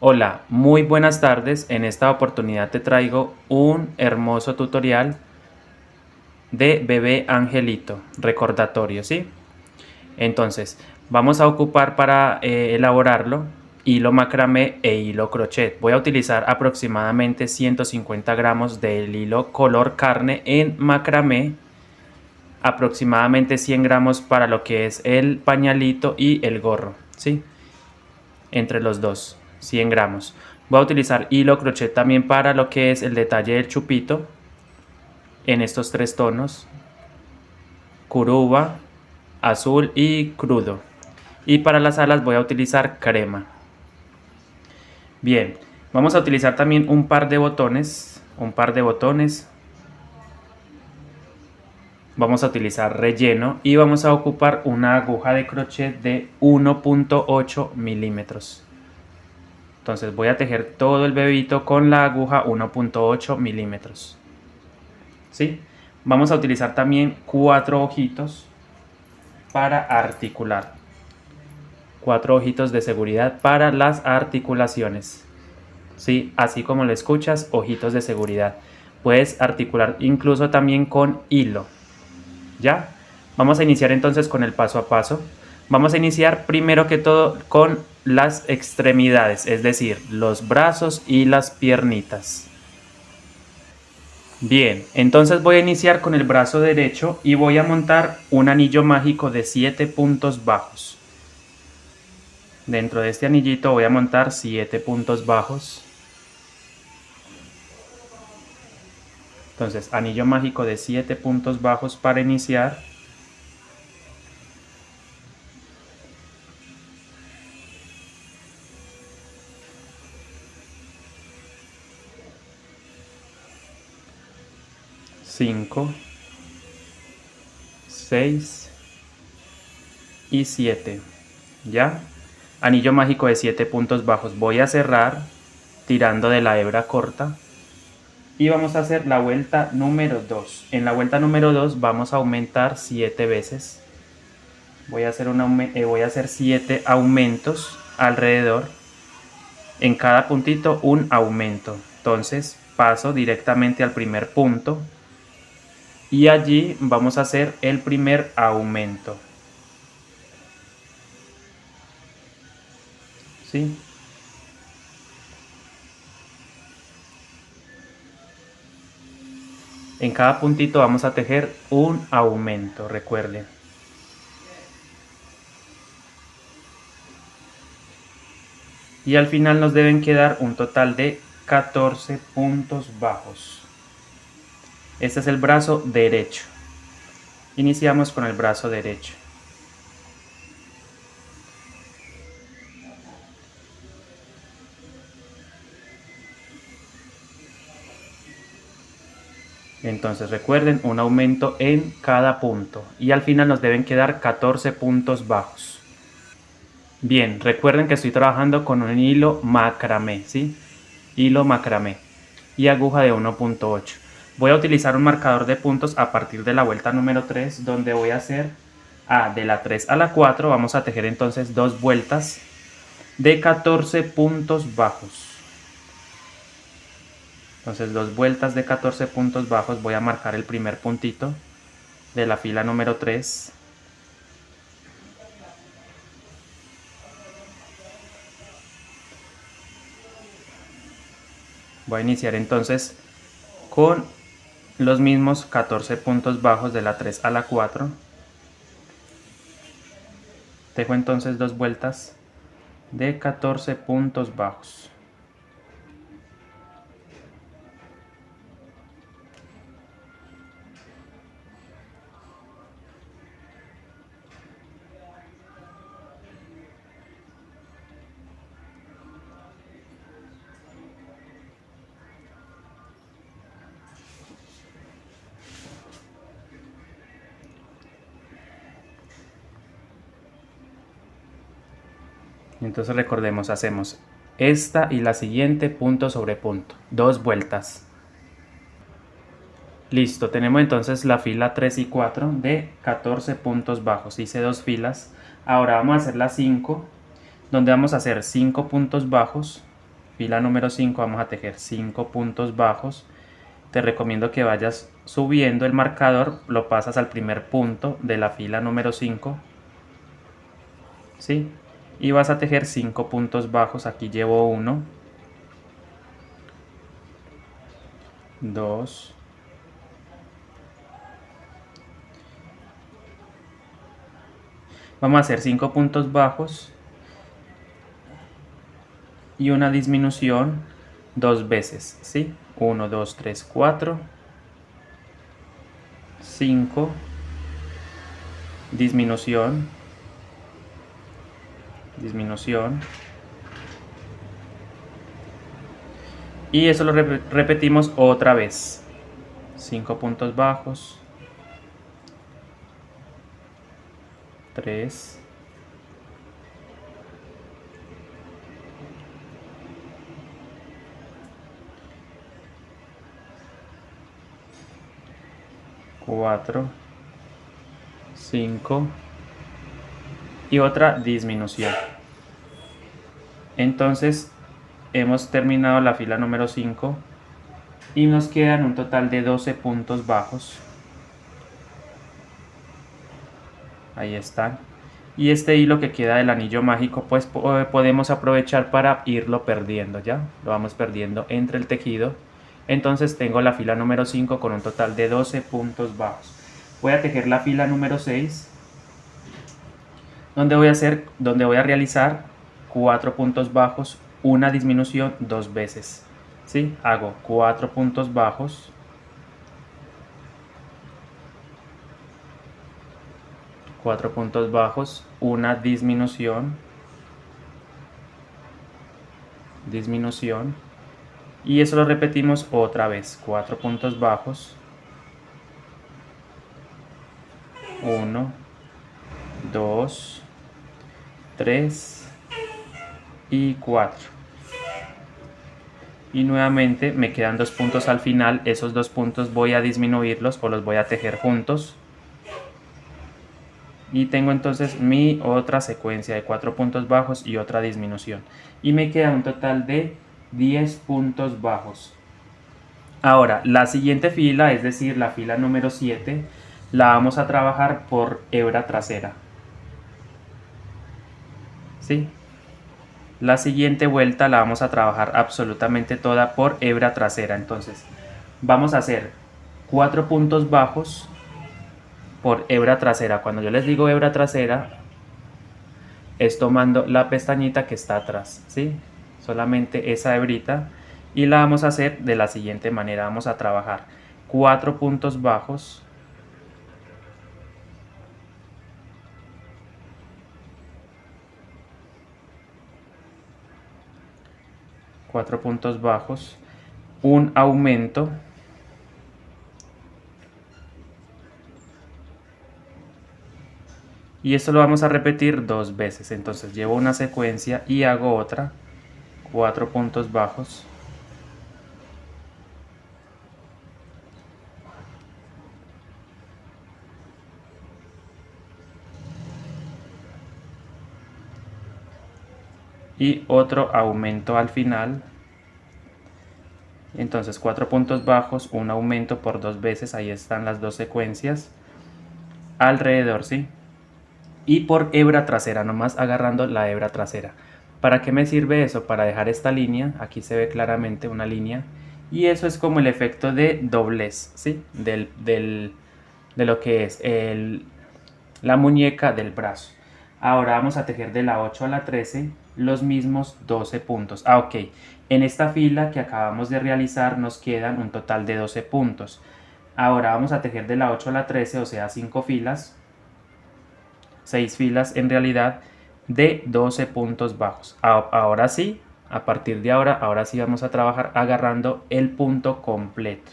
Hola, muy buenas tardes. En esta oportunidad te traigo un hermoso tutorial de bebé angelito, recordatorio, ¿sí? Entonces, vamos a ocupar para elaborarlo hilo macramé e hilo crochet. Voy a utilizar aproximadamente 150 gramos del hilo color carne en macramé, aproximadamente 100 gramos para lo que es el pañalito y el gorro, ¿sí? Entre los dos, 100 gramos. Voy a utilizar hilo crochet también para lo que es el detalle del chupito en estos tres tonos: curuba, azul y crudo. Y para las alas voy a utilizar crema. Bien, vamos a utilizar también un par de botones. Vamos a utilizar relleno y vamos a ocupar una aguja de crochet de 1.8 milímetros. Entonces voy a tejer todo el bebito con la aguja 1.8 milímetros. ¿Sí? Vamos a utilizar también 4 ojitos para articular. 4 ojitos de seguridad para las articulaciones. ¿Sí? Así como lo escuchas, ojitos de seguridad. Puedes articular incluso también con hilo. ¿Ya? Vamos a iniciar entonces con el paso a paso. Vamos a iniciar primero que todo con las extremidades, es decir, los brazos y las piernitas. Bien, entonces voy a iniciar con el brazo derecho y voy a montar un anillo mágico de 7 puntos bajos. Dentro de este anillito voy a montar 7 puntos bajos. Entonces, anillo mágico de 7 puntos bajos para iniciar. Cinco, 6 y 7. ¿Ya? Anillo mágico de 7 puntos bajos. Voy a cerrar tirando de la hebra corta. Y vamos a hacer la vuelta número 2. En la vuelta número 2 vamos a aumentar 7 veces. Voy a hacer 7 aumentos alrededor. En cada puntito un aumento. Entonces paso directamente al primer punto. Y allí vamos a hacer el primer aumento. ¿Sí? En cada puntito vamos a tejer un aumento, recuerden. Y al final nos deben quedar un total de 14 puntos bajos. Este es el brazo derecho. Iniciamos con el brazo derecho. Entonces recuerden, un aumento en cada punto. Y al final nos deben quedar 14 puntos bajos. Bien, recuerden que estoy trabajando con un hilo macramé, ¿sí? Hilo macramé y aguja de 1.8. Voy a utilizar un marcador de puntos a partir de la vuelta número 3, donde voy a hacer de la 3 a la 4. Vamos a tejer entonces 2 vueltas de 14 puntos bajos. Entonces 2 vueltas de 14 puntos bajos. Voy a marcar el primer puntito de la fila número 3. Voy a iniciar entonces con los mismos 14 puntos bajos de la 3 a la 4. Tejo entonces 2 vueltas de 14 puntos bajos. Entonces recordemos, hacemos esta y la siguiente punto sobre punto, 2 vueltas. Listo, tenemos entonces la fila 3 y 4 de 14 puntos bajos. Hice 2 filas. Ahora vamos a hacer la 5, donde vamos a hacer 5 puntos bajos fila número 5 vamos a tejer 5 puntos bajos. Te recomiendo que vayas subiendo el marcador, lo pasas al primer punto de la fila número 5, ¿sí? Y vas a tejer 5 puntos bajos. Aquí llevo 1, 2, vamos a hacer 5 puntos bajos y una disminución 2 veces, ¿sí? 1, 2, 3, 4, 5, disminución, disminución, y eso lo repetimos otra vez. 5 puntos bajos, 3, 4, 5 y otra disminución. Entonces hemos terminado la fila número 5 y nos quedan un total de 12 puntos bajos. Ahí están. Y este hilo que queda del anillo mágico, pues podemos aprovechar para irlo perdiendo, ¿ya? Lo vamos perdiendo entre el tejido. Entonces tengo la fila número 5 con un total de 12 puntos bajos. Voy a tejer la fila número 6, donde voy a realizar 4 puntos bajos, una disminución 2 veces. ¿Sí? Hago 4 puntos bajos, 4 puntos bajos, una disminución, disminución, y eso lo repetimos otra vez. 4 puntos bajos, 1, 2, 3 y 4. Y nuevamente me quedan 2 puntos al final. Esos 2 puntos voy a disminuirlos o los voy a tejer juntos. Y tengo entonces mi otra secuencia de 4 puntos bajos y otra disminución. Y me queda un total de 10 puntos bajos. Ahora, la siguiente fila, es decir, la fila número 7, la vamos a trabajar por hebra trasera. ¿Sí? La siguiente vuelta la vamos a trabajar absolutamente toda por hebra trasera. Entonces, vamos a hacer 4 puntos bajos por hebra trasera. Cuando yo les digo hebra trasera, es tomando la pestañita que está atrás, ¿sí? Solamente esa hebrita, y la vamos a hacer de la siguiente manera. Vamos a trabajar 4 puntos bajos, 4 puntos bajos, un aumento, y esto lo vamos a repetir 2 veces. Entonces llevo una secuencia y hago otra, 4 puntos bajos, y otro aumento al final. Entonces 4 puntos bajos, un aumento por 2 veces. Ahí están las 2 secuencias alrededor, ¿sí? Y por hebra trasera, nomás agarrando la hebra trasera. ¿Para qué me sirve eso? Para dejar esta línea. Aquí se ve claramente una línea, y eso es como el efecto de doblez, ¿sí? De lo que es la muñeca del brazo. Ahora vamos a tejer de la 8 a la 13 los mismos 12 puntos. Ok, en esta fila que acabamos de realizar nos quedan un total de 12 puntos. Ahora vamos a tejer de la 8 a la 13, o sea 5 filas, 6 filas en realidad, de 12 puntos bajos. Ahora sí, a partir de ahora sí vamos a trabajar agarrando el punto completo.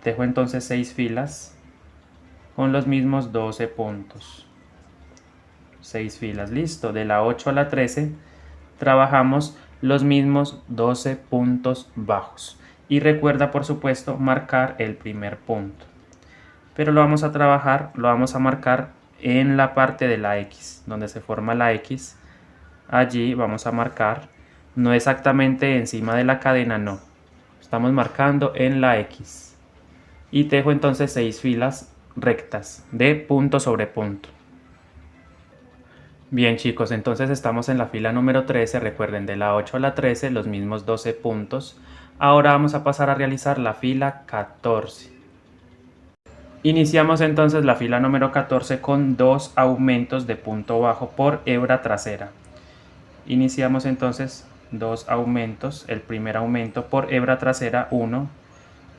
Tejo entonces 6 filas con los mismos 12 puntos. 6 filas, listo. De la 8 a la 13 trabajamos los mismos 12 puntos bajos. Y recuerda, por supuesto, marcar el primer punto. Pero lo vamos a marcar en la parte de la X, donde se forma la X. Allí vamos a marcar no exactamente encima de la cadena, no. Estamos marcando en la X. Y tejo entonces 6 filas rectas de punto sobre punto. Bien chicos, entonces estamos en la fila número 13, recuerden de la 8 a la 13 los mismos 12 puntos. Ahora vamos a pasar a realizar la fila 14. Iniciamos entonces la fila número 14 con 2 aumentos de punto bajo por hebra trasera. Iniciamos entonces 2 aumentos, el primer aumento por hebra trasera 1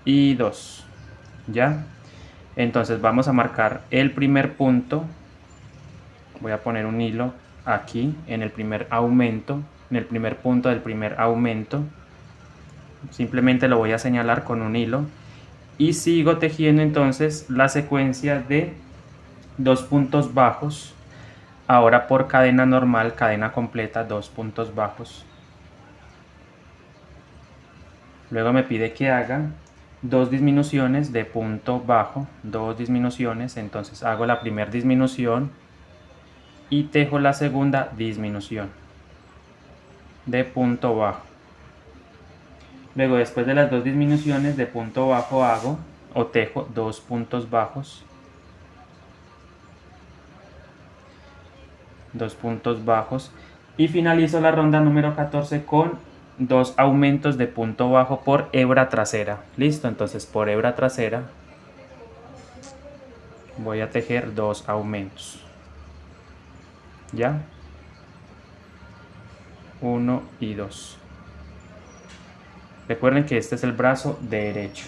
y 2. ¿Ya? Entonces vamos a marcar el primer punto. Voy a poner un hilo aquí en el primer aumento, en el primer punto del primer aumento. Simplemente lo voy a señalar con un hilo y sigo tejiendo entonces la secuencia de 2 puntos bajos. Ahora por cadena normal, cadena completa, 2 puntos bajos. Luego me pide que haga 2 disminuciones de punto bajo, 2 disminuciones, entonces hago la primera disminución y tejo la segunda disminución de punto bajo. Luego después de las 2 disminuciones de punto bajo hago o tejo 2 puntos bajos, 2 puntos bajos y finalizo la ronda número 14 con 2 aumentos de punto bajo por hebra trasera. Listo, entonces por hebra trasera voy a tejer 2 aumentos. ¿Ya? 1 y 2. Recuerden que este es el brazo derecho.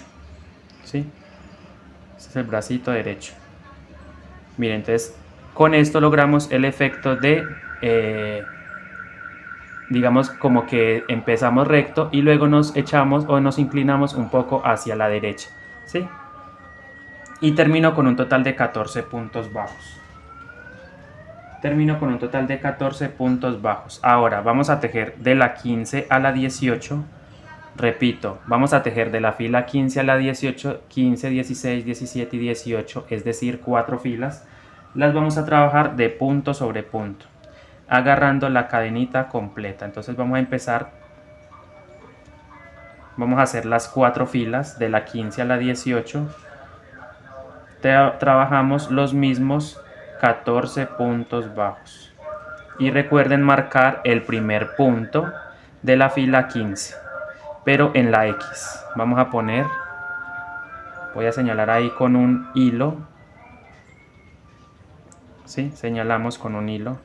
¿Sí? Este es el bracito derecho. Miren, entonces con esto logramos el efecto de, digamos, como que empezamos recto y luego nos echamos o nos inclinamos un poco hacia la derecha. ¿Sí? Y termino con un total de 14 puntos bajos. Termino con un total de 14 puntos bajos. Ahora vamos a tejer de la 15 a la 18. Repito, vamos a tejer de la fila 15 a la 18, 15, 16, 17 y 18, es decir, 4 filas. Las vamos a trabajar de punto sobre punto, agarrando la cadenita completa. Entonces vamos a empezar, vamos a hacer las 4 filas de la 15 a la 18. Trabajamos los mismos 14 puntos bajos. Y recuerden marcar el primer punto de la fila 15, pero en la X. Vamos a poner, voy a señalar ahí con un hilo. ¿Sí? Señalamos con un hilo.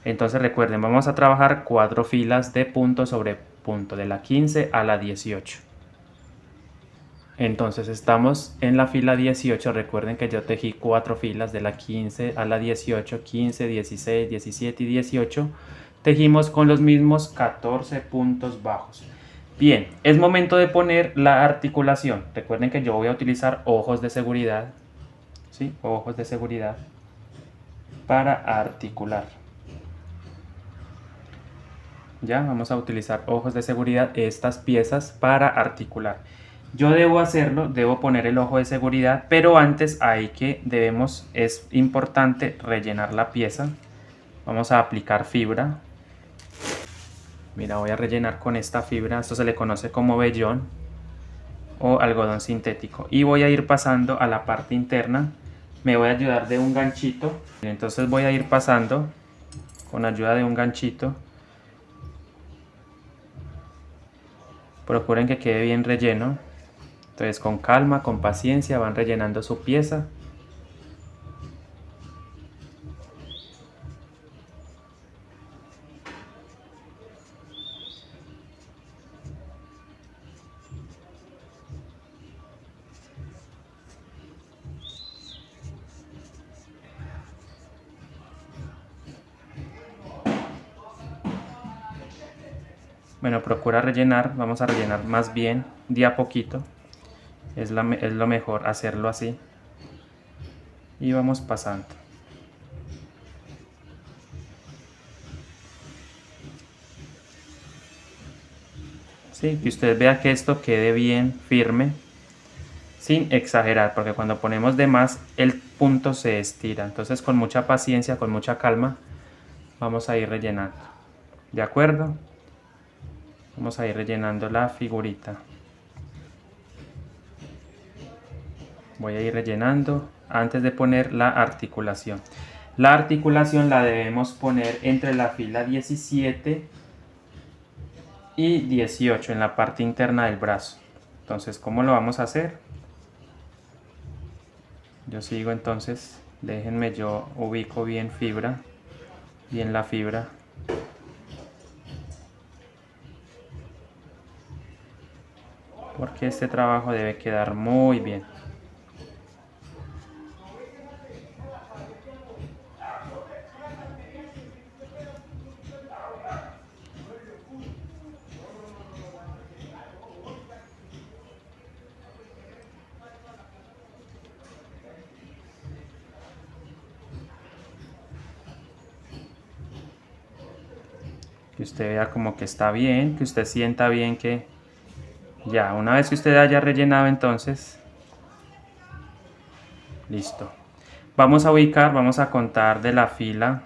Entonces recuerden, vamos a trabajar 4 filas de punto sobre punto, de la 15 a la 18. Entonces estamos en la fila 18, recuerden que yo tejí 4 filas de la 15 a la 18, 15, 16, 17 y 18. Tejimos con los mismos 14 puntos bajos. Bien, es momento de poner la articulación. Recuerden que yo voy a utilizar ojos de seguridad, ¿sí? Ojos de seguridad para articular. Ya, vamos a utilizar ojos de seguridad, estas piezas para articular. Yo debo hacerlo, debo poner el ojo de seguridad, pero antes es importante rellenar la pieza. Vamos a aplicar fibra. Mira, voy a rellenar con esta fibra, esto se le conoce como vellón o algodón sintético. Y voy a ir pasando a la parte interna, me voy a ayudar de un ganchito. Entonces voy a ir pasando con ayuda de un ganchito. Procuren que quede bien relleno. Entonces con calma, con paciencia van rellenando su pieza. Bueno, procura rellenar, vamos a rellenar más bien de a poquito. Es lo mejor hacerlo así. Y vamos pasando. Sí, que usted vea que esto quede bien firme, sin exagerar, porque cuando ponemos de más el punto se estira. Entonces con mucha paciencia, con mucha calma, vamos a ir rellenando. ¿De acuerdo? Vamos a ir rellenando la figurita. Voy a ir rellenando antes de poner la articulación. La articulación la debemos poner entre la fila 17 y 18 en la parte interna del brazo. Entonces, ¿cómo lo vamos a hacer? Yo sigo entonces, déjenme, yo ubico bien la fibra. Porque este trabajo debe quedar muy bien. Que usted vea como que está bien, que usted sienta bien que ya, una vez que usted haya rellenado, entonces listo. Vamos a ubicar, vamos a contar de la fila.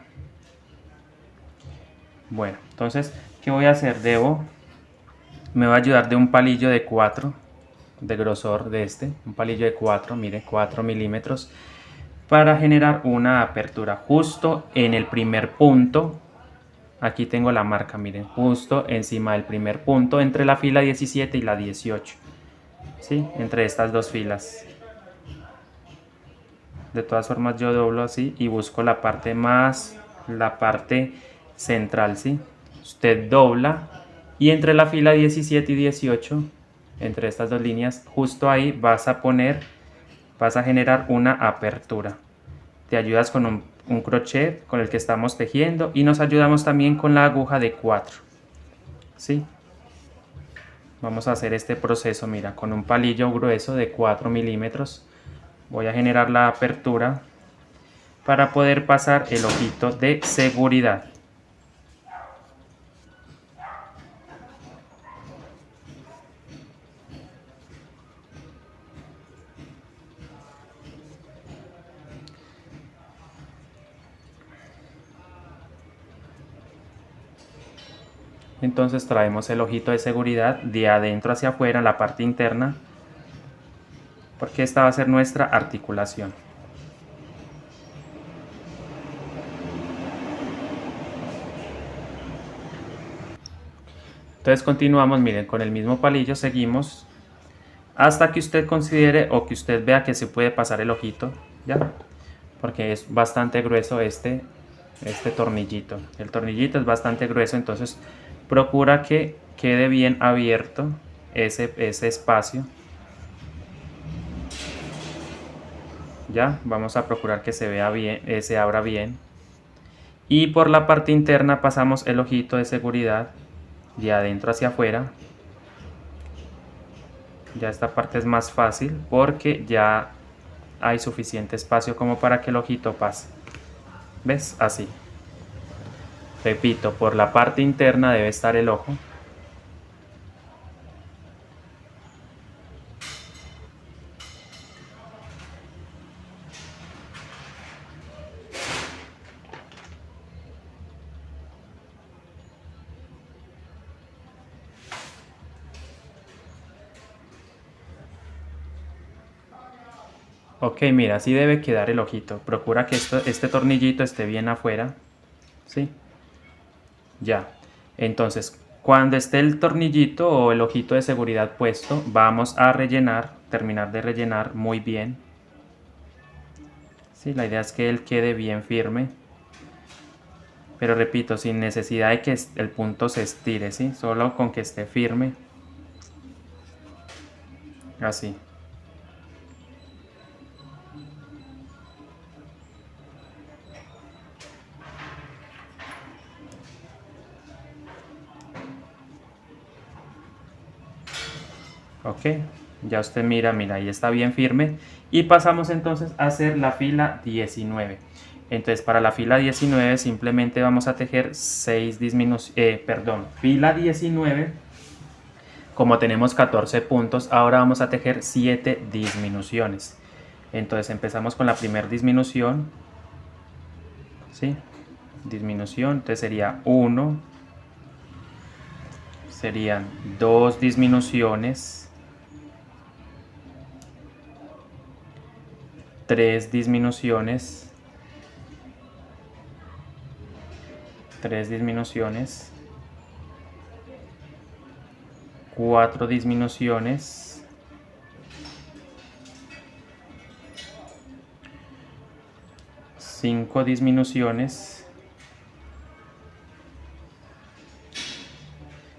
Bueno, entonces, ¿qué voy a hacer? Me va a ayudar de un palillo de 4 de grosor de un palillo de 4, mire, 4 milímetros, para generar una apertura justo en el primer punto. Aquí tengo la marca, miren, justo encima del primer punto entre la fila 17 y la 18, ¿sí? Entre estas dos filas. De todas formas yo doblo así y busco la parte central, ¿sí? Usted dobla y entre la fila 17 y 18, entre estas dos líneas, justo ahí vas a generar una apertura. Te ayudas con un crochet con el que estamos tejiendo y nos ayudamos también con la aguja de 4, ¿sí? Vamos a hacer este proceso, mira, con un palillo grueso de 4 milímetros. Voy a generar la apertura para poder pasar el ojito de seguridad. Entonces traemos el ojito de seguridad de adentro hacia afuera, la parte interna, porque esta va a ser nuestra articulación. Entonces continuamos, miren, con el mismo palillo seguimos hasta que usted considere o que usted vea que se puede pasar el ojito, ¿ya? Porque es bastante grueso este tornillito. El tornillito es bastante grueso, entonces procura que quede bien abierto ese espacio. Ya, vamos a procurar que se vea bien, se abra bien. Y por la parte interna pasamos el ojito de seguridad de adentro hacia afuera. Ya esta parte es más fácil porque ya hay suficiente espacio como para que el ojito pase. ¿Ves? Así. Repito, por la parte interna debe estar el ojo. Ok, mira, así debe quedar el ojito. Procura que este tornillito esté bien afuera. ¿Sí? Ya. Entonces, cuando esté el tornillito o el ojito de seguridad puesto, vamos a terminar de rellenar muy bien. Sí, la idea es que él quede bien firme. Pero repito, sin necesidad de que el punto se estire, ¿sí? Solo con que esté firme. Así. Ok, ya usted mira, ahí está bien firme. Y pasamos entonces a hacer la fila 19. Entonces para la fila 19 simplemente vamos a tejer fila 19. Como tenemos 14 puntos, ahora vamos a tejer 7 disminuciones. Entonces empezamos con la primera disminución. ¿Sí? Disminución, entonces sería 1, serían 2 disminuciones, 3 disminuciones, 3 disminuciones, 4 disminuciones, 5 disminuciones,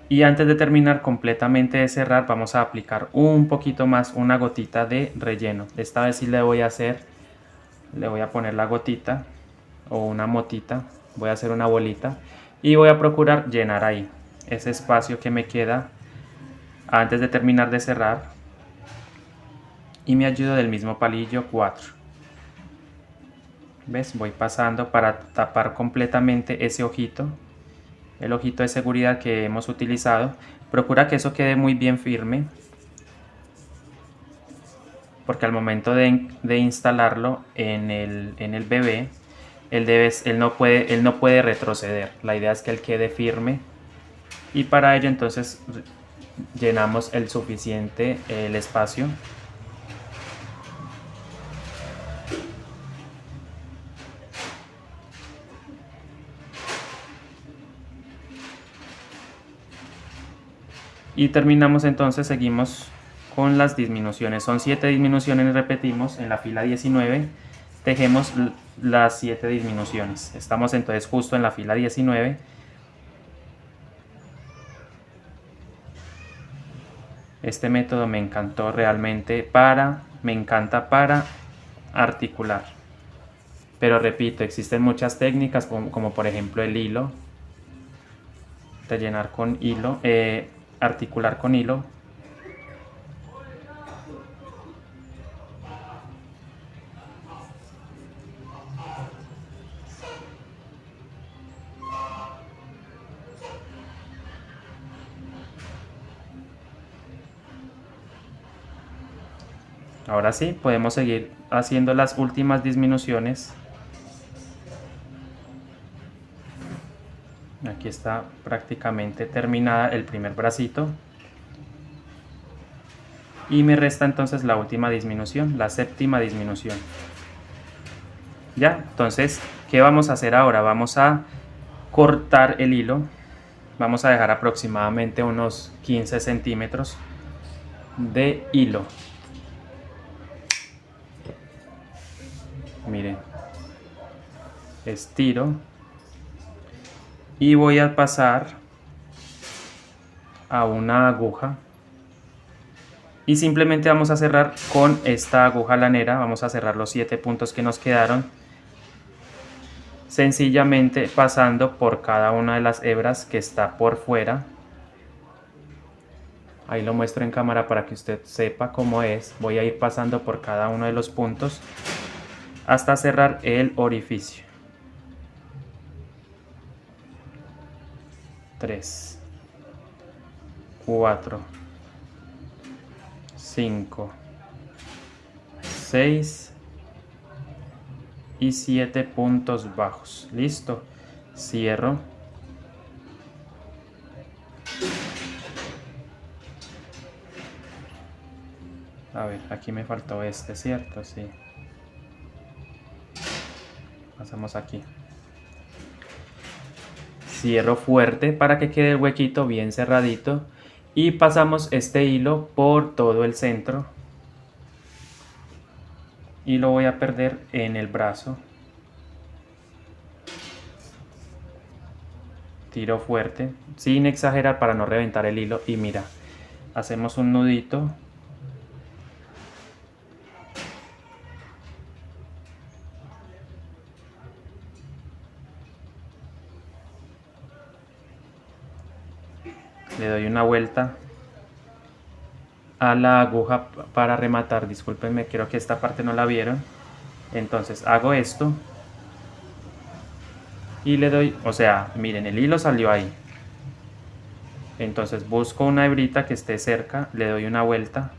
y antes de terminar completamente de cerrar vamos a aplicar un poquito más, una gotita de relleno. Esta vez sí le voy a poner la gotita o una motita, voy a hacer una bolita y voy a procurar llenar ahí ese espacio que me queda antes de terminar de cerrar, y me ayudo del mismo palillo 4. ¿Ves? Voy pasando para tapar completamente ese ojito, el ojito de seguridad que hemos utilizado. Procura que eso quede muy bien firme, porque al momento de instalarlo en el bebé, él no puede retroceder. La idea es que él quede firme, y para ello entonces llenamos el suficiente el espacio. Y terminamos entonces, seguimos con las disminuciones. Son 7 disminuciones, repetimos, en la fila 19 tejemos las 7 disminuciones. Estamos entonces justo en la fila 19. Este método me encantó realmente me encanta para articular. Pero repito, existen muchas técnicas como por ejemplo el hilo, de llenar con hilo, articular con hilo. Ahora sí, podemos seguir haciendo las últimas disminuciones. Aquí está prácticamente terminada el primer bracito. Y me resta entonces la última disminución, la séptima disminución. Ya, entonces, ¿qué vamos a hacer ahora? Vamos a cortar el hilo. Vamos a dejar aproximadamente unos 15 centímetros de hilo. Miren, estiro y voy a pasar a una aguja, y simplemente vamos a cerrar con esta aguja lanera. Vamos a cerrar los 7 puntos que nos quedaron, sencillamente pasando por cada una de las hebras que está por fuera. Ahí lo muestro en cámara para que usted sepa cómo es. Voy a ir pasando por cada uno de los puntos hasta cerrar el orificio. 3, 4, 5, 6 y 7 puntos bajos. Listo. Cierro. A ver, aquí me faltó este, ¿cierto? Sí. Pasamos aquí. Cierro fuerte para que quede el huequito bien cerradito, y pasamos este hilo por todo el centro y lo voy a perder en el brazo. Tiro fuerte, sin exagerar para no reventar el hilo, y mira, hacemos un nudito. Le doy una vuelta a la aguja para rematar. Discúlpenme, creo que esta parte no la vieron. Entonces hago esto y le doy, o sea, miren, el hilo salió ahí. Entonces busco una hebrita que esté cerca, le doy una vuelta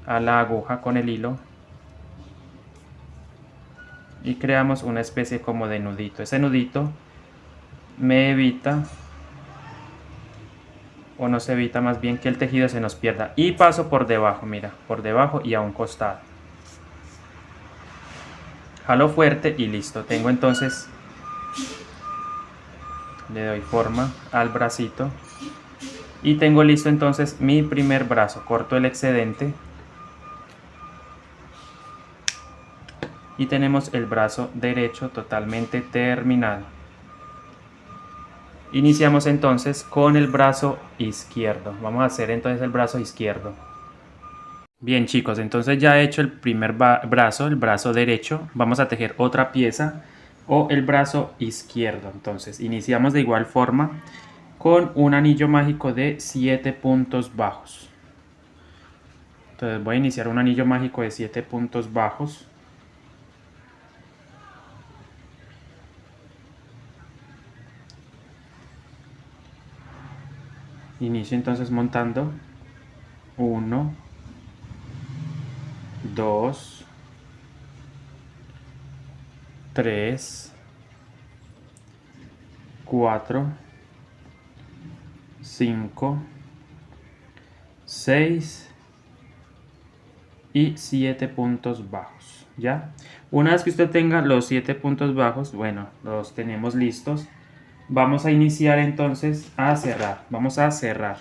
a la aguja con el hilo y creamos una especie como de nudito. Ese nudito me evita o nos evita más bien que el tejido se nos pierda. Y paso por debajo, mira, por debajo y a un costado. Jalo fuerte y listo. Tengo entonces, le doy forma al bracito y tengo listo entonces mi primer brazo. Corto el excedente y tenemos el brazo derecho totalmente terminado. Iniciamos entonces con el brazo izquierdo. Vamos a hacer entonces el brazo izquierdo. Bien chicos, entonces ya he hecho el primer brazo, el brazo derecho. Vamos a tejer otra pieza o el brazo izquierdo. Entonces iniciamos de igual forma con un anillo mágico de 7 puntos bajos. Entonces voy a iniciar un anillo mágico de 7 puntos bajos. Inicio entonces montando 1, 2, 3, 4, 5, 6 y 7 puntos bajos. ¿Ya? Una vez que usted tenga los 7 puntos bajos, bueno, los tenemos listos. Vamos a iniciar entonces a cerrar. Vamos a cerrar.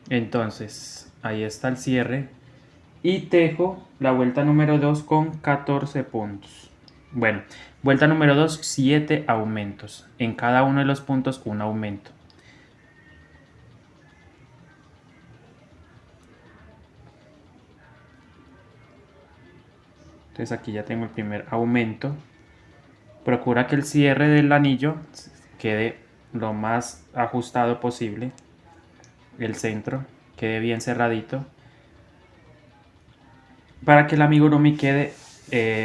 Entonces, ahí está el cierre. Y tejo la vuelta número 2 con 14 puntos. Bueno, vuelta número 2, 7 aumentos. En cada uno de los puntos un aumento. Entonces aquí ya tengo el primer aumento. Procura que el cierre del anillo quede lo más ajustado posible. El centro quede bien cerradito. Para que el amigurumi quede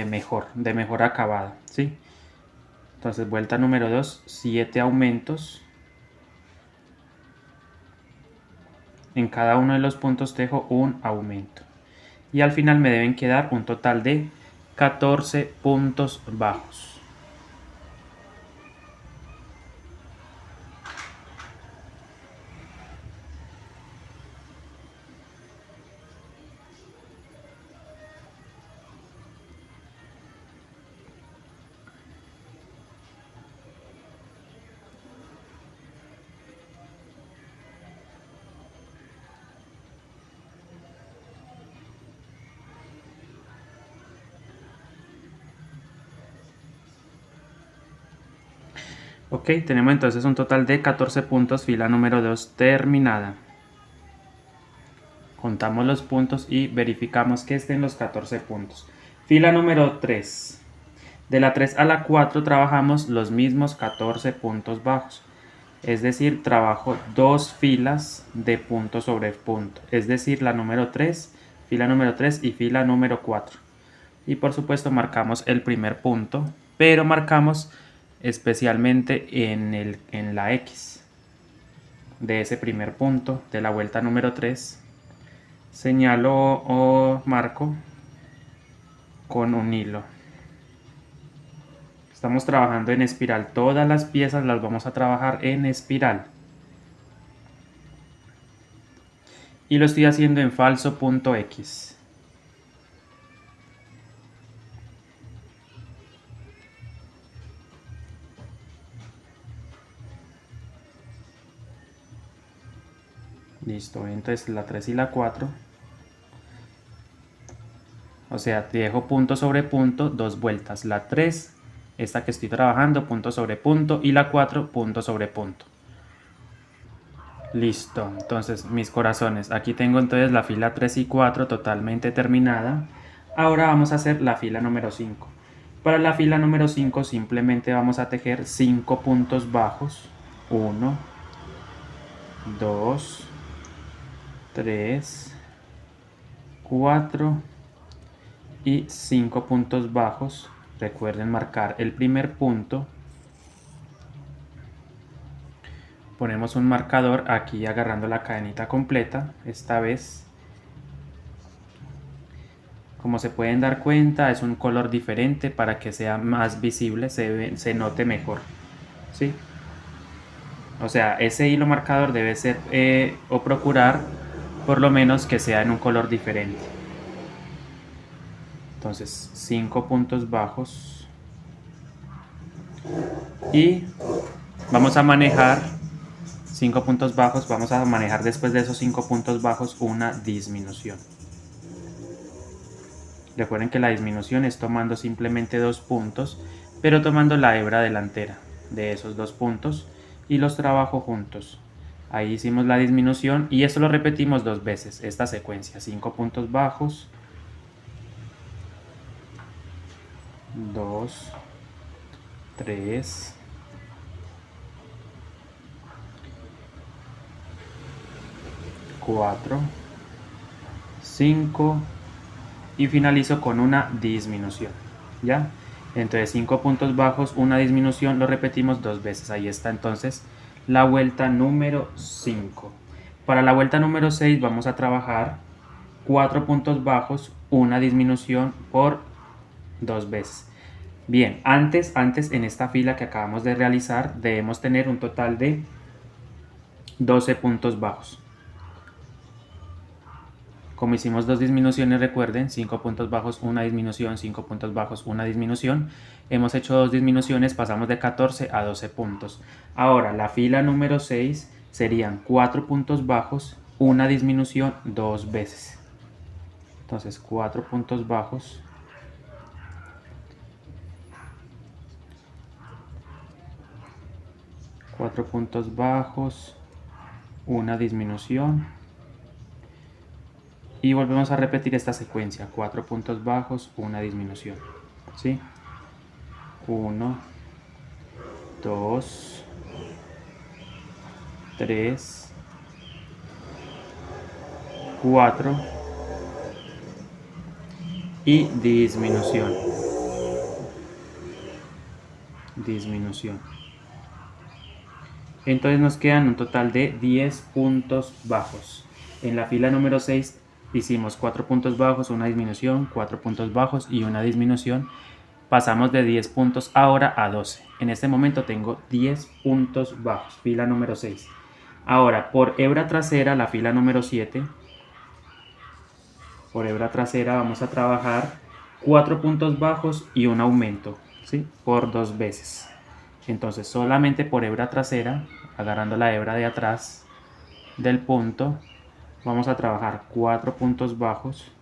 mejor, de mejor acabado, ¿sí? Entonces vuelta número 2, 7 aumentos. En cada uno de los puntos tejo un aumento. Y al final me deben quedar un total de 14 puntos bajos. Ok, tenemos entonces un total de 14 puntos, fila número 2 terminada. Contamos los puntos y verificamos que estén los 14 puntos. Fila número 3. De la 3 a la 4 trabajamos los mismos 14 puntos bajos. Es decir, trabajo dos filas de punto sobre punto. Es decir, la número 3, fila número 3 y fila número 4. Y por supuesto marcamos el primer punto, pero marcamos especialmente en la X de ese primer punto de la vuelta número 3. Señalo o marco con un hilo. Estamos trabajando en espiral. Todas las piezas las vamos a trabajar en espiral. Y lo estoy haciendo en falso punto X. Listo, entonces la 3 y la 4. O sea, dejo punto sobre punto, dos vueltas. La 3, esta que estoy trabajando, punto sobre punto. Y la 4, punto sobre punto. Listo, entonces mis corazones, aquí tengo entonces la fila 3 y 4 totalmente terminada. Ahora vamos a hacer la fila número 5. Para la fila número 5 simplemente vamos a tejer 5 puntos bajos. 1, 2, 3, 4 y 5 puntos bajos. Recuerden marcar el primer punto. Ponemos un marcador aquí agarrando la cadenita completa. Esta vez, como se pueden dar cuenta, es un color diferente para que sea más visible, se note mejor, ¿sí? O sea, ese hilo marcador debe ser o procurar por lo menos que sea en un color diferente. Entonces 5 puntos bajos y vamos a manejar 5 puntos bajos, vamos a manejar después de esos 5 puntos bajos una disminución. Recuerden que la disminución es tomando simplemente 2 puntos, pero tomando la hebra delantera de esos 2 puntos y los trabajo juntos. Ahí hicimos la disminución y esto lo repetimos 2 veces, esta secuencia, 5 puntos bajos, 2, 3, 4, 5 y finalizo con una disminución, ¿ya? Entonces 5 puntos bajos, una disminución, lo repetimos 2 veces. Ahí está entonces la vuelta número 5. Para la vuelta número 6 vamos a trabajar 4 puntos bajos, una disminución por 2 veces. Bien, antes en esta fila que acabamos de realizar debemos tener un total de 12 puntos bajos. Como hicimos 2 disminuciones, recuerden, 5 puntos bajos, una disminución, 5 puntos bajos, una disminución. Hemos hecho 2 disminuciones, pasamos de 14 a 12 puntos. Ahora, la fila número 6 serían 4 puntos bajos, una disminución 2 veces. Entonces, 4 puntos bajos, una disminución. Y volvemos a repetir esta secuencia, 4 puntos bajos, una disminución, ¿sí? 1, 2, 3, 4 y disminución. Entonces nos quedan un total de 10 puntos bajos. En la fila número 6 hicimos 4 puntos bajos, una disminución, 4 puntos bajos y una disminución. Pasamos de 10 puntos ahora a 12. En este momento tengo 10 puntos bajos, fila número 6. Ahora, por hebra trasera, la fila número 7, por hebra trasera vamos a trabajar 4 puntos bajos y un aumento, ¿sí? Por 2 veces. Entonces, solamente por hebra trasera, agarrando la hebra de atrás del punto, vamos a trabajar 4 puntos bajos,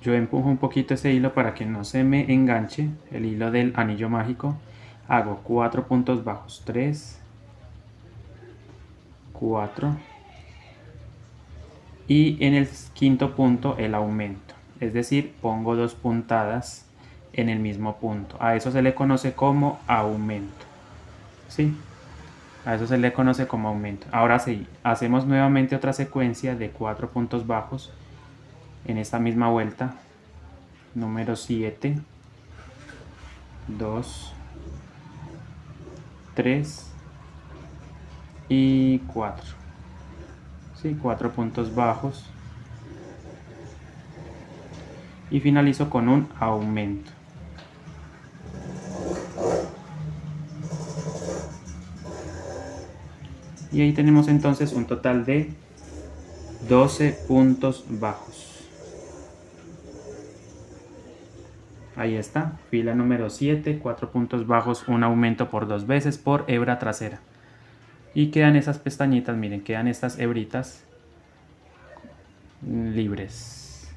yo empujo un poquito ese hilo para que no se me enganche, el hilo del anillo mágico. Hago 4 puntos bajos, 3, 4 y en el quinto punto el aumento, es decir, pongo 2 puntadas en el mismo punto. A eso se le conoce como aumento, ¿sí? A eso se le conoce como aumento. Ahora sí, hacemos nuevamente otra secuencia de 4 puntos bajos en esta misma vuelta. Número 7, 2, 3 y 4. ¿Sí? 4 puntos bajos. Y finalizo con un aumento. Y ahí tenemos entonces un total de 12 puntos bajos. Ahí está, fila número 7, 4 puntos bajos, un aumento por 2 veces por hebra trasera. Y quedan esas pestañitas, miren, quedan estas hebritas libres.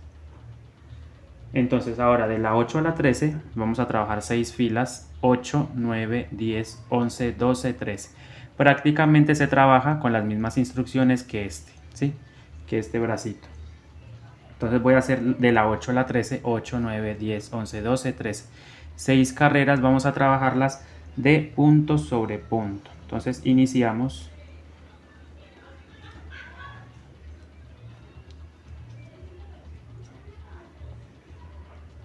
Entonces ahora de la 8 a la 13 vamos a trabajar 6 filas, 8, 9, 10, 11, 12, 13. Prácticamente se trabaja con las mismas instrucciones que este, ¿sí? Que este bracito. Entonces voy a hacer de la 8 a la 13, 8, 9, 10, 11, 12, 13. 6 carreras vamos a trabajarlas de punto sobre punto. Entonces iniciamos.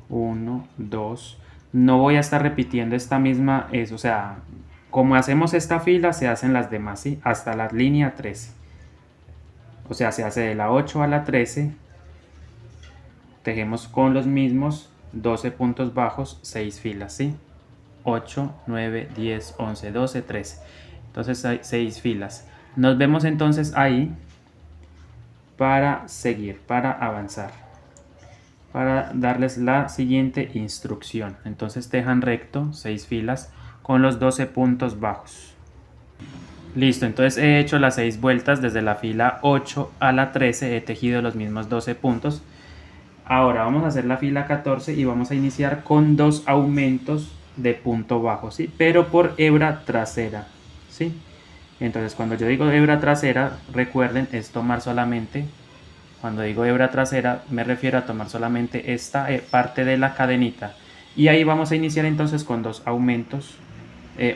Uno, 2. No voy a estar repitiendo esta misma, o sea, como hacemos esta fila, se hacen las demás, ¿sí? Hasta la línea 13. o sea, se hace de la 8 a la 13, tejemos con los mismos 12 puntos bajos, 6 filas, ¿sí? 8, 9, 10, 11, 12, 13. Entonces hay 6 filas. Nos vemos entonces ahí para seguir, para avanzar, para darles la siguiente instrucción. Entonces tejan recto 6 filas con los 12 puntos bajos. Listo, entonces he hecho las 6 vueltas desde la fila 8 a la 13, he tejido los mismos 12 puntos. Ahora vamos a hacer la fila 14 y vamos a iniciar con 2 aumentos de punto bajo, ¿sí? Pero por hebra trasera, ¿sí? Entonces cuando yo digo hebra trasera, recuerden, es tomar solamente, cuando digo hebra trasera me refiero a tomar solamente esta parte de la cadenita. Y ahí vamos a iniciar entonces con 2 aumentos,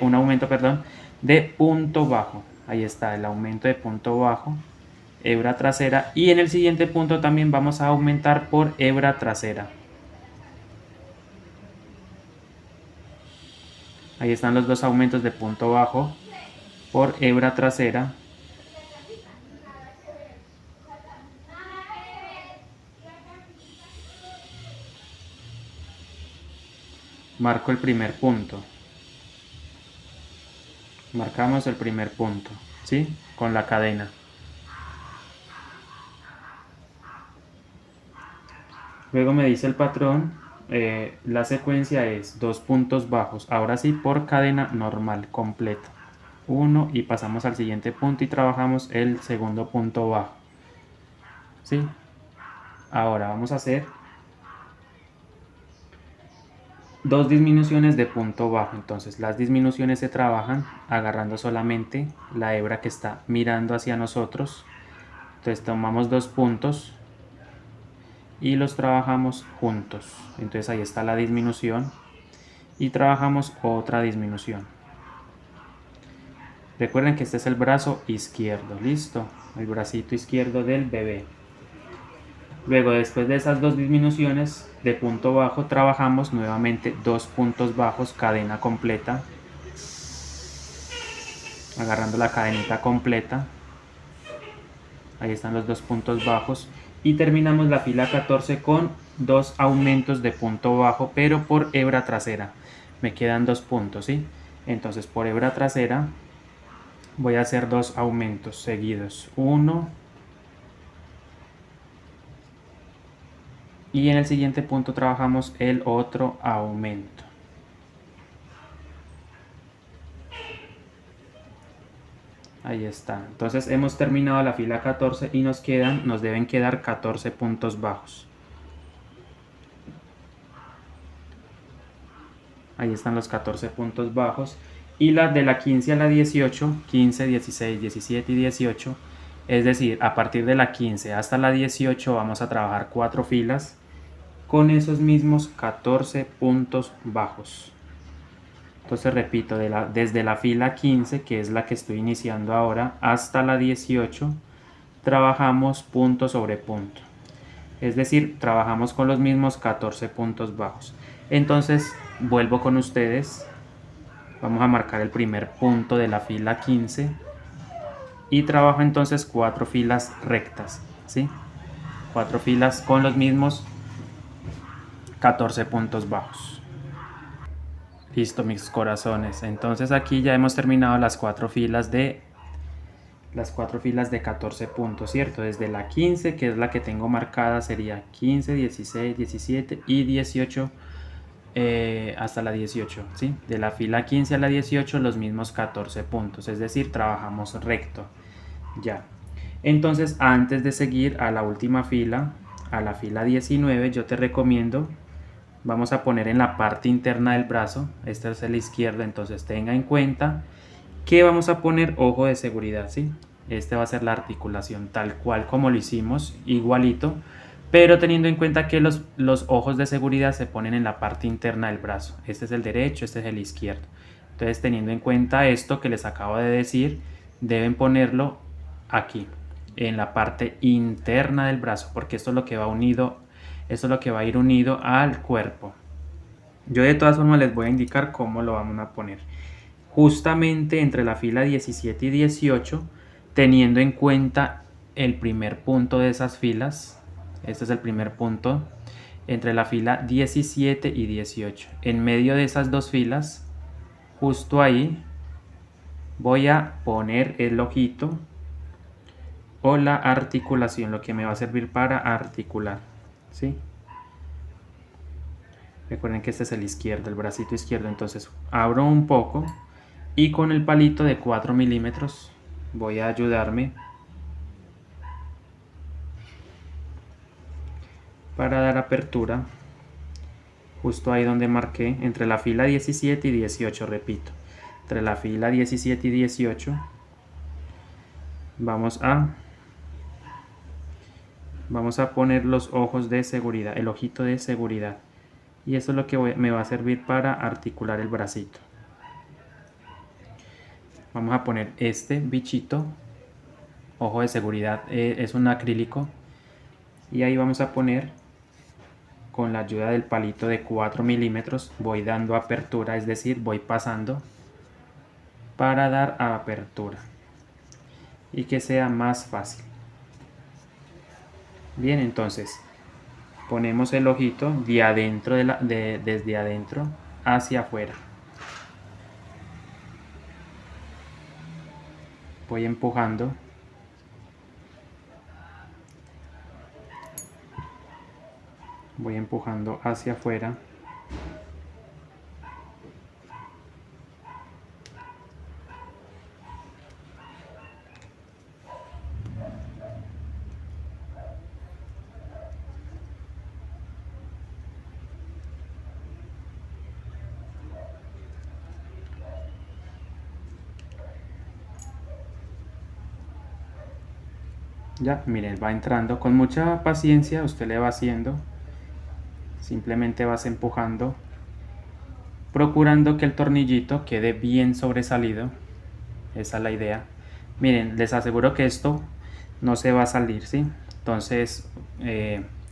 un aumento, perdón, de punto bajo. Ahí está el aumento de punto bajo, hebra trasera, y en el siguiente punto también vamos a aumentar por hebra trasera. Ahí están los 2 aumentos de punto bajo por hebra trasera. Marco el primer punto. Marcamos el primer punto, ¿sí? Con la cadena. Luego me dice el patrón, la secuencia es 2 puntos bajos, ahora sí por cadena normal, completa. 1 y pasamos al siguiente punto y trabajamos el segundo punto bajo, ¿sí? Ahora vamos a hacer 2 disminuciones de punto bajo. Entonces las disminuciones se trabajan agarrando solamente la hebra que está mirando hacia nosotros. Entonces tomamos 2 puntos y los trabajamos juntos. Entonces ahí está la disminución y trabajamos otra disminución. Recuerden que este es el brazo izquierdo, listo, el bracito izquierdo del bebé. Luego, después de esas 2 disminuciones de punto bajo, trabajamos nuevamente 2 puntos bajos, cadena completa, agarrando la cadenita completa. Ahí están los 2 puntos bajos y terminamos la fila 14 con 2 aumentos de punto bajo, pero por hebra trasera. Me quedan 2 puntos, ¿sí? Entonces por hebra trasera voy a hacer 2 aumentos seguidos, 1 y en el siguiente punto trabajamos el otro aumento. Ahí está. Entonces hemos terminado la fila 14 y nos deben quedar 14 puntos bajos. Ahí están los 14 puntos bajos. Y las de la 15 a la 18, 15, 16, 17 y 18, es decir, a partir de la 15 hasta la 18 vamos a trabajar 4 filas con esos mismos 14 puntos bajos. Entonces repito, desde la fila 15, que es la que estoy iniciando ahora, hasta la 18, trabajamos punto sobre punto. Es decir, trabajamos con los mismos 14 puntos bajos. Entonces, vuelvo con ustedes. Vamos a marcar el primer punto de la fila 15 y trabajo entonces 4 filas rectas, ¿sí? 4 filas con los mismos 14 puntos bajos. Listo, mis corazones. Entonces aquí ya hemos terminado las 4 filas de 14 puntos, ¿cierto? Desde la 15, que es la que tengo marcada, sería 15, 16, 17 y 18 hasta la 18, ¿sí? De la fila 15 a la 18 los mismos 14 puntos, es decir, trabajamos recto. Ya. Entonces, antes de seguir a la última fila, a la fila 19, yo te recomiendo, vamos a poner en la parte interna del brazo, este es el izquierdo, entonces tenga en cuenta que vamos a poner ojo de seguridad, ¿sí? Este va a ser la articulación tal cual como lo hicimos, igualito, pero teniendo en cuenta que los ojos de seguridad se ponen en la parte interna del brazo. Este es el derecho, este es el izquierdo. Entonces, teniendo en cuenta esto que les acabo de decir, deben ponerlo aquí, en la parte interna del brazo, porque esto es lo que va unido, esto es lo que va a ir unido al cuerpo. Yo de todas formas les voy a indicar cómo lo vamos a poner. Justamente entre la fila 17 y 18, teniendo en cuenta el primer punto de esas filas. Este es el primer punto entre la fila 17 y 18. En medio de esas dos filas, justo ahí, voy a poner el ojito o la articulación, lo que me va a servir para articular, ¿sí? Recuerden que este es el izquierdo, el bracito izquierdo. Entonces abro un poco y con el palito de 4 milímetros voy a ayudarme para dar apertura justo ahí donde marqué, entre la fila 17 y 18, repito, entre la fila 17 y 18 vamos a poner los ojos de seguridad, el ojito de seguridad, y eso es lo que me va a servir para articular el bracito. Vamos a poner este bichito, ojo de seguridad, es un acrílico, y ahí vamos a poner, con la ayuda del palito de 4 milímetros, voy dando apertura, es decir, voy pasando para dar apertura y que sea más fácil. Bien, entonces ponemos el ojito de adentro desde adentro hacia afuera. Voy empujando. Voy empujando hacia afuera. Ya, miren, va entrando con mucha paciencia, usted le va haciendo, simplemente vas empujando, procurando que el tornillito quede bien sobresalido, esa es la idea. Miren, les aseguro que esto no se va a salir, ¿sí? Entonces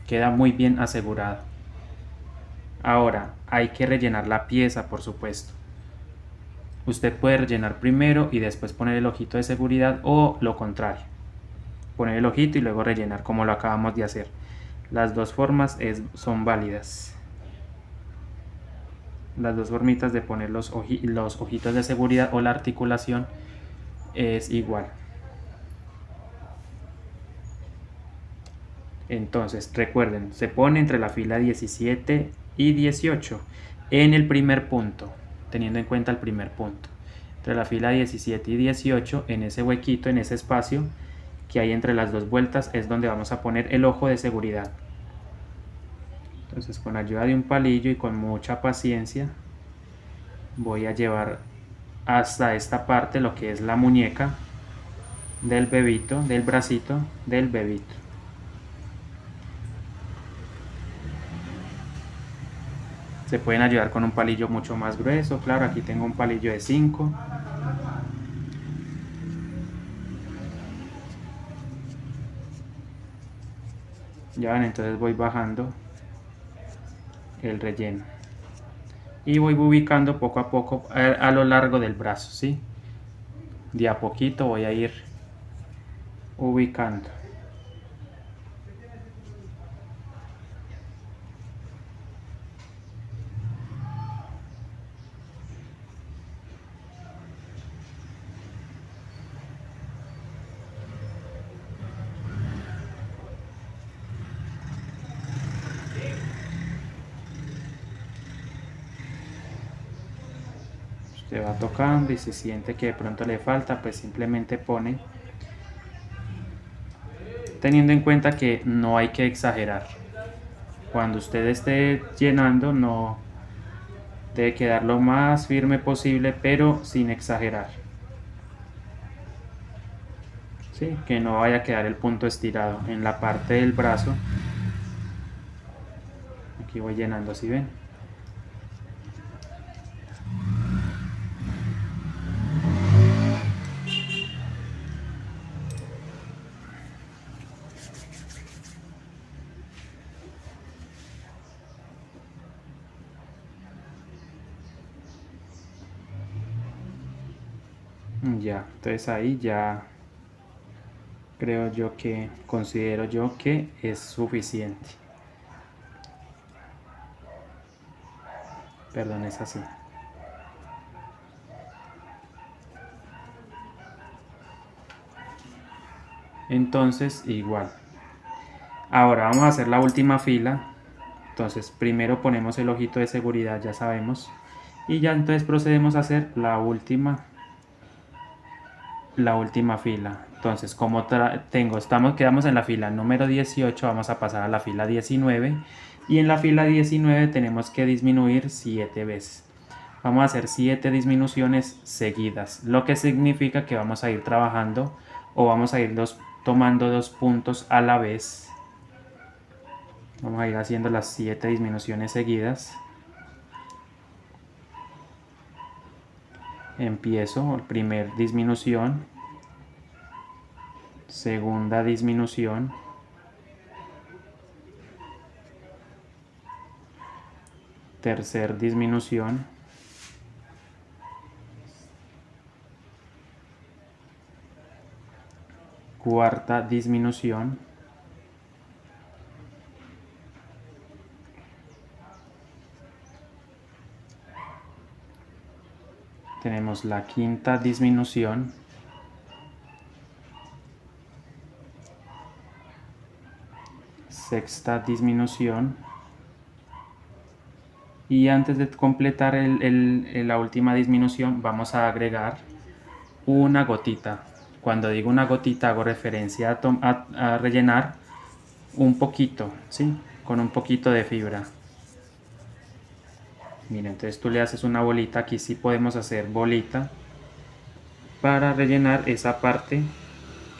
queda muy bien asegurado. Ahora, hay que rellenar la pieza, por supuesto. Usted puede rellenar primero y después poner el ojito de seguridad, o lo contrario, poner el ojito y luego rellenar, como lo acabamos de hacer. Las dos formas son válidas. Las dos formitas de poner los ojitos de seguridad o la articulación es igual. Entonces recuerden, se pone entre la fila 17 y 18 en el primer punto, teniendo en cuenta el primer punto. Entre la fila 17 y 18, en ese huequito, en ese espacio que hay entre las dos vueltas, es donde vamos a poner el ojo de seguridad. Entonces, con ayuda de un palillo y con mucha paciencia, voy a llevar hasta esta parte lo que es la muñeca del bebito, del bracito del bebito. Se pueden ayudar con un palillo mucho más grueso, claro, aquí tengo un palillo de 5. Ya ven, entonces voy bajando el relleno y voy ubicando poco a poco a lo largo del brazo, ¿sí? De a poquito voy a ir ubicando. Usted va tocando y si siente que de pronto le falta, pues simplemente pone, teniendo en cuenta que no hay que exagerar. Cuando usted esté llenando, no debe quedar lo más firme posible, pero sin exagerar. ¿Sí? Que no vaya a quedar el punto estirado en la parte del brazo. Aquí voy llenando, ¿sí ven? Ya, entonces ahí ya considero yo que es suficiente. Perdón, es así. Entonces igual. Ahora vamos a hacer la última fila. Entonces primero ponemos el ojito de seguridad, ya sabemos. Y ya entonces procedemos a hacer la última fila. Entonces como quedamos en la fila número 18, vamos a pasar a la fila 19. Y en la fila 19 tenemos que disminuir 7 veces. Vamos a hacer 7 disminuciones seguidas, lo que significa que vamos a ir trabajando o vamos a ir tomando 2 puntos a la vez. Vamos a ir haciendo las 7 disminuciones seguidas. Empiezo, primer disminución, segunda disminución, tercer disminución, cuarta disminución, tenemos la quinta disminución, sexta disminución, y antes de completar la última disminución vamos a agregar una gotita. Cuando digo una gotita hago referencia a rellenar un poquito, ¿sí? Con un poquito de fibra. Mira, entonces tú le haces una bolita, aquí sí podemos hacer bolita para rellenar esa parte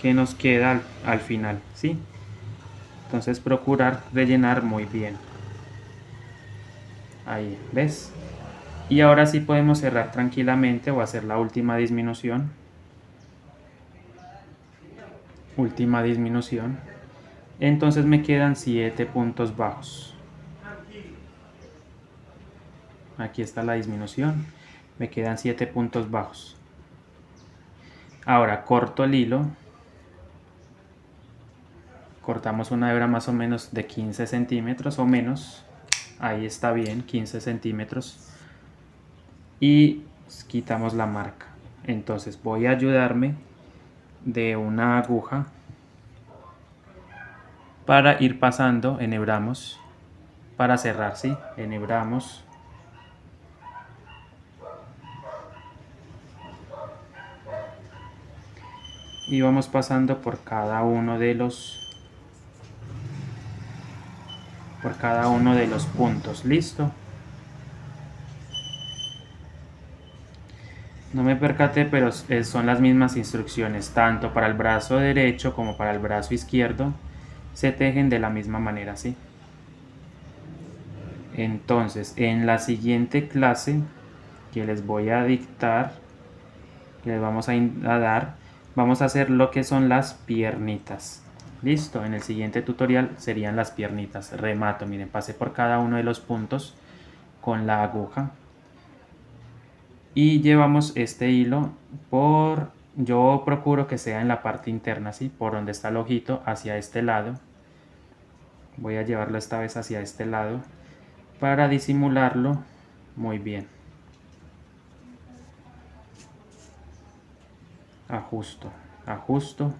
que nos queda al final, ¿sí? Entonces procurar rellenar muy bien. Ahí, ¿ves? Y ahora sí podemos cerrar tranquilamente o hacer la última disminución. Última disminución. Entonces me quedan 7 puntos bajos. Aquí está la disminución. Me quedan 7 puntos bajos. Ahora corto el hilo. Cortamos una hebra más o menos de 15 centímetros o menos. Ahí está bien, 15 centímetros. Y quitamos la marca. Entonces voy a ayudarme de una aguja para ir pasando, enhebramos para cerrar, ¿sí? Enhebramos. Y vamos pasando por cada uno de los puntos. ¿Listo? No me percaté, pero son las mismas instrucciones, tanto para el brazo derecho como para el brazo izquierdo, se tejen de la misma manera, ¿sí? Entonces, en la siguiente clase que les voy a dictar, que les vamos a dar, vamos a hacer lo que son las piernitas. Listo, en el siguiente tutorial serían las piernitas. Remato, miren, pasé por cada uno de los puntos con la aguja y llevamos este hilo yo procuro que sea en la parte interna, ¿sí? Por donde está el ojito, hacia este lado. Voy a llevarlo esta vez hacia este lado para disimularlo muy bien. Ajusto, ajusto.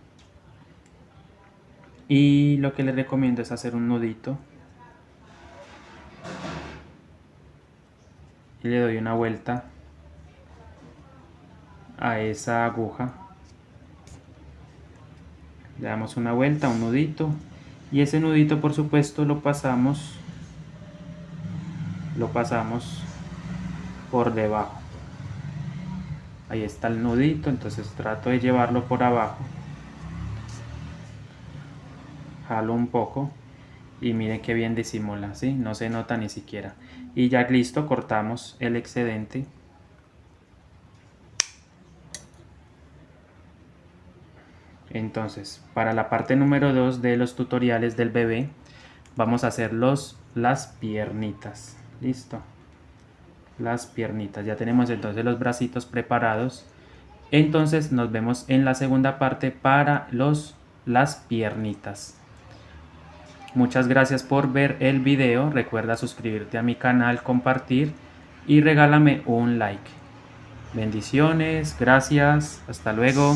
Y lo que les recomiendo es hacer un nudito. Y le doy una vuelta a esa aguja. Le damos una vuelta, un nudito. Y ese nudito, por supuesto, lo pasamos por debajo. Ahí está el nudito, entonces trato de llevarlo por abajo. Jalo un poco y miren qué bien disimula, ¿sí? No se nota ni siquiera. Y ya listo, cortamos el excedente. Entonces, para la parte número 2 de los tutoriales del bebé, vamos a hacer las piernitas. Listo. Las piernitas. Ya tenemos entonces los bracitos preparados. Entonces nos vemos en la segunda parte para los las piernitas. Muchas gracias por ver el video, recuerda suscribirte a mi canal, compartir y regálame un like. Bendiciones, gracias, hasta luego.